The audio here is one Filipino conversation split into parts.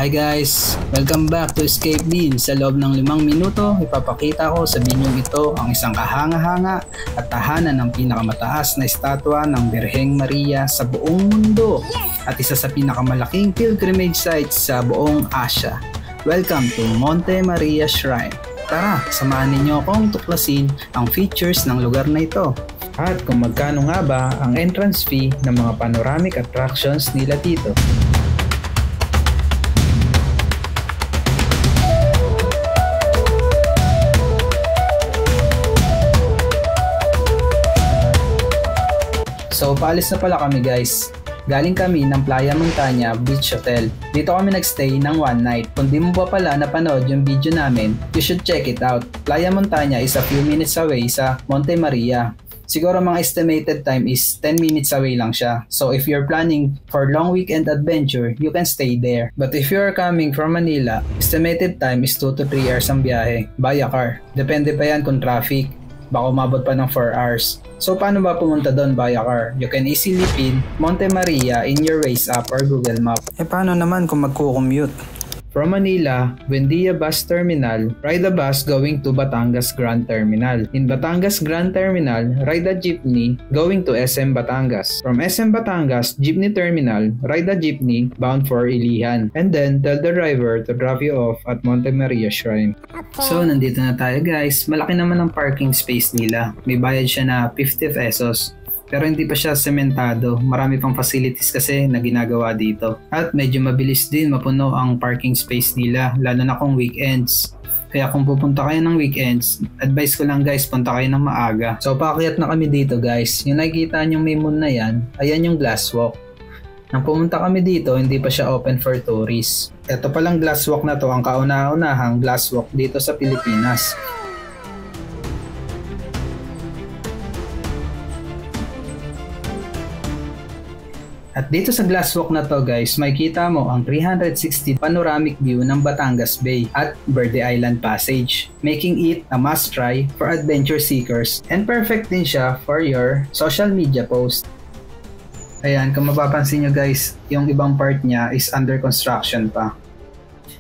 Hi guys! Welcome back to Escape Bean. Sa loob ng 5 minuto, ipapakita ko sa binyong ito ang isang kahanga-hanga at tahanan ng pinakamataas na estatwa ng Birheng Maria sa buong mundo at isa sa pinakamalaking pilgrimage sites sa buong Asia. Welcome to Monte Maria Shrine. Tara, samahan ninyo akong tuklasin ang features ng lugar na ito. At kung magkano nga ba ang entrance fee ng mga panoramic attractions nila dito. So paalis na pala kami guys. Galing kami ng Playa Montana Beach Hotel. Dito kami nagstay ng one night. Kung di mo pa pala napanood yung video namin, you should check it out. Playa Montana is a few minutes away sa Monte Maria. Siguro mga estimated time is 10 minutes away lang siya. So if you're planning for long weekend adventure, you can stay there. But if you're coming from Manila, estimated time is 2 to 3 hours ang biyahe via car. Depende pa yan kung traffic. Baka umabot pa ng 4 hours. So paano ba pumunta doon via car? You can easily pin Monte Maria in your Waze app or Google Map. Paano naman kung magko-commute? From Manila, Buendia Bus Terminal, ride a bus going to Batangas Grand Terminal. In Batangas Grand Terminal, ride a jeepney going to SM Batangas. From SM Batangas Jeepney Terminal, ride a jeepney bound for Ilihan. And then, tell the driver to drop you off at Monte Maria Shrine. So, nandito na tayo guys. Malaki naman ang parking space nila. May bayad siya na 50 pesos. Pero hindi pa siya sementado. Marami pang facilities kasi na ginagawa dito. At medyo mabilis din mapuno ang parking space nila, lalo na kung weekends. Kaya kung pupunta kayo ng weekends, advice ko lang guys, punta kayo ng maaga. So paakyat na kami dito guys. Yung nakikita nyong may moon na yan, ayan yung glass walk. Nang pumunta kami dito, hindi pa siya open for tourists. Ito palang glass walk na to ang kauna-unahang glass walk dito sa Pilipinas. At dito sa glass walk na to guys, makikita mo ang 360 panoramic view ng Batangas Bay at Verde Island Passage, making it a must try for adventure seekers and perfect din siya for your social media post. Ayan, kung mapapansin nyo guys, yung ibang part niya is under construction pa.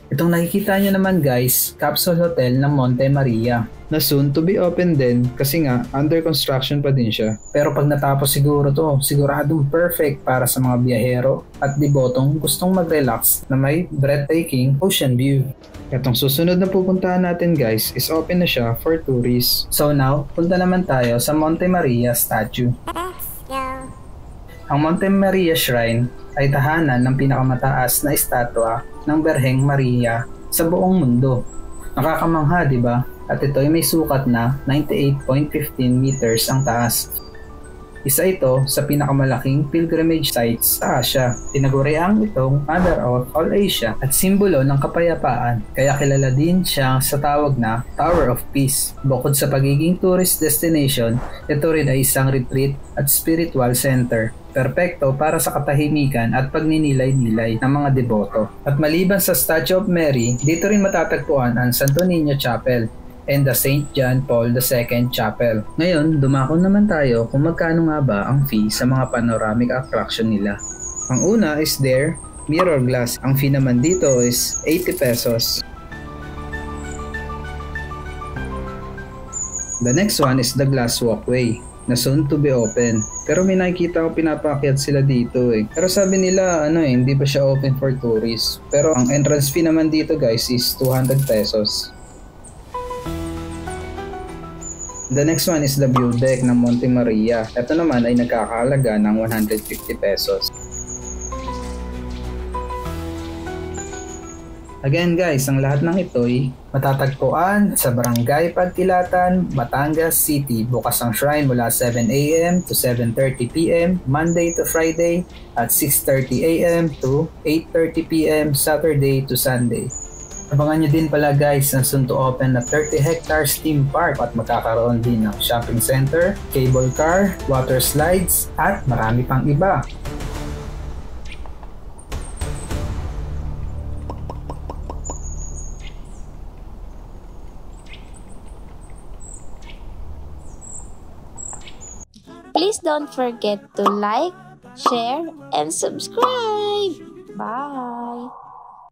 Itong nakikita nyo naman guys, Capsule Hotel ng Monte Maria, na soon to be open din kasi nga under construction pa din siya. Pero pag natapos siguro to, siguradong perfect para sa mga biyahero at debotong gustong mag-relax na may breathtaking ocean view. Itong susunod na pupuntahan natin guys is open na siya for tourists. So now, punta naman tayo sa Monte Maria statue. Ang Monte Maria Shrine ay tahanan ng pinakamataas na estatwa ng Birheng Maria sa buong mundo. Nakakamangha, di ba? At ito ay may sukat na 98.15 meters ang taas. Isa ito sa pinakamalaking pilgrimage sites sa Asia. Tinaguriang itong Mother of All Asia at simbolo ng kapayapaan. Kaya kilala din siya sa tawag na Tower of Peace. Bukod sa pagiging tourist destination, ito rin ay isang retreat at spiritual center. Perpekto para sa katahimikan at pagninilay-nilay ng mga deboto. At maliban sa Statue of Mary, dito rin matatagpuan ang Santo Niño Chapel and the St. John Paul II Chapel. Ngayon, dumako naman tayo kung magkano nga ba ang fee sa mga panoramic attraction nila. Ang una is their mirror glass. Ang fee naman dito is 80 pesos. The next one is the glass walkway na soon to be open. Pero may nakikita ko pinapakyat sila dito eh. Pero sabi nila hindi pa siya open for tourists. Pero ang entrance fee naman dito guys is 200 pesos. The next one is the view deck ng Monte Maria. Ito naman ay nagkakahalaga ng 150 pesos. Again guys, ang lahat ng ito'y matatagpuan sa Barangay Pagkilatan, Batangas City. Bukas ang shrine mula 7 AM to 7:30 PM, Monday to Friday at 6:30 AM to 8:30 PM, Saturday to Sunday. Abangan nyo din pala guys ang soon to open na 30 hectares theme park at magkakaroon din ng shopping center, cable car, water slides at marami pang iba. Please don't forget to like, share, and subscribe. Bye!